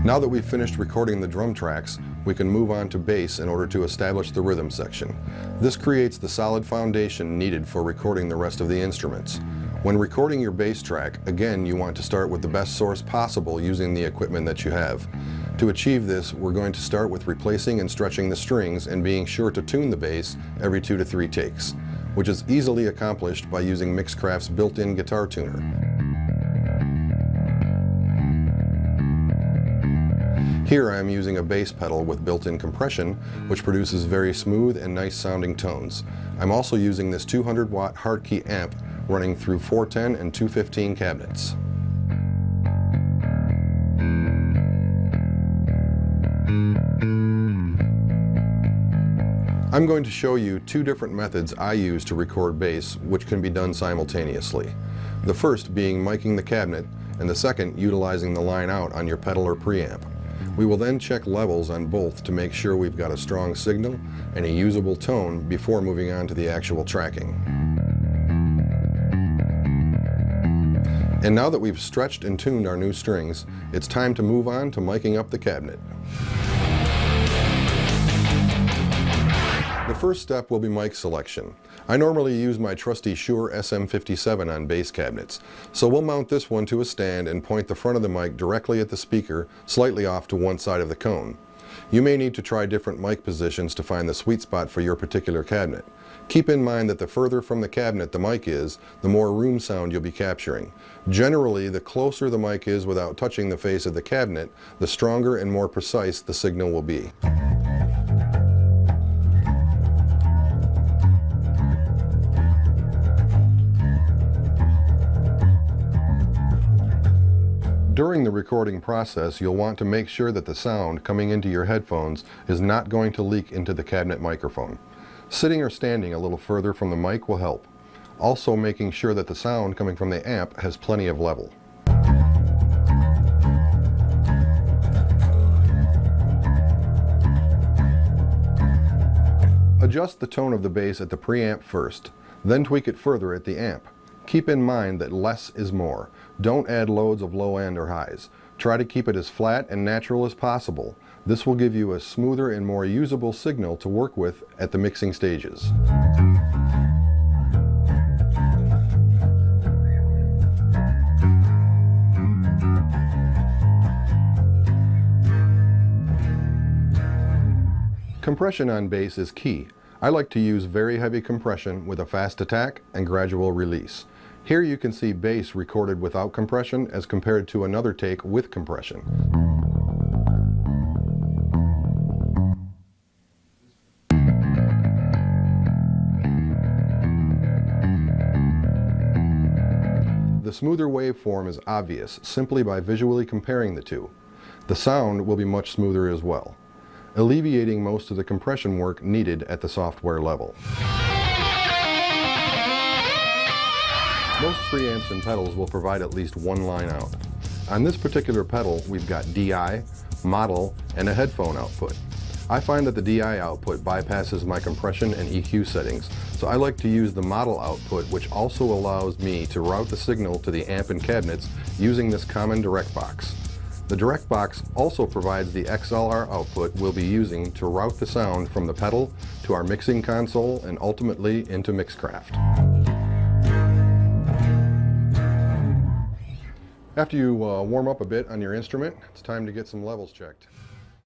Now that we've finished recording the drum tracks, we can move on to bass in order to establish the rhythm section. This creates the solid foundation needed for recording the rest of the instruments. When recording your bass track, again, you want to start with the best source possible using the equipment that you have. To achieve this, we're going to start with replacing and stretching the strings and being sure to tune the bass every 2 to 3 takes, which is easily accomplished by using Mixcraft's built-in guitar tuner. Here I am using a bass pedal with built-in compression, which produces very smooth and nice sounding tones. I'm also using this 200-watt hardkey amp running through 410 and 215 cabinets. I'm going to show you 2 different methods I use to record bass, which can be done simultaneously. The first being miking the cabinet, and the second utilizing the line out on your pedal or preamp. We will then check levels on both to make sure we've got a strong signal and a usable tone before moving on to the actual tracking. And now that we've stretched and tuned our new strings, it's time to move on to miking up the cabinet. The first step will be mic selection. I normally use my trusty Shure SM57 on bass cabinets, so we'll mount this one to a stand and point the front of the mic directly at the speaker, slightly off to one side of the cone. You may need to try different mic positions to find the sweet spot for your particular cabinet. Keep in mind that the further from the cabinet the mic is, the more room sound you'll be capturing. Generally, the closer the mic is without touching the face of the cabinet, the stronger and more precise the signal will be. During the recording process, you'll want to make sure that the sound coming into your headphones is not going to leak into the cabinet microphone. Sitting or standing a little further from the mic will help. Also making sure that the sound coming from the amp has plenty of level. Adjust the tone of the bass at the preamp first, then tweak it further at the amp. Keep in mind that less is more. Don't add loads of low end or highs. Try to keep it as flat and natural as possible. This will give you a smoother and more usable signal to work with at the mixing stages. Compression on bass is key. I like to use very heavy compression with a fast attack and gradual release. Here you can see bass recorded without compression as compared to another take with compression. The smoother waveform is obvious simply by visually comparing the two. The sound will be much smoother as well, alleviating most of the compression work needed at the software level. Most preamps and pedals will provide at least one line out. On this particular pedal, we've got DI, model, and a headphone output. I find that the DI output bypasses my compression and EQ settings, so I like to use the model output, which also allows me to route the signal to the amp and cabinets using this common direct box. The direct box also provides the XLR output we'll be using to route the sound from the pedal to our mixing console and ultimately into Mixcraft. After you warm up a bit on your instrument, it's time to get some levels checked.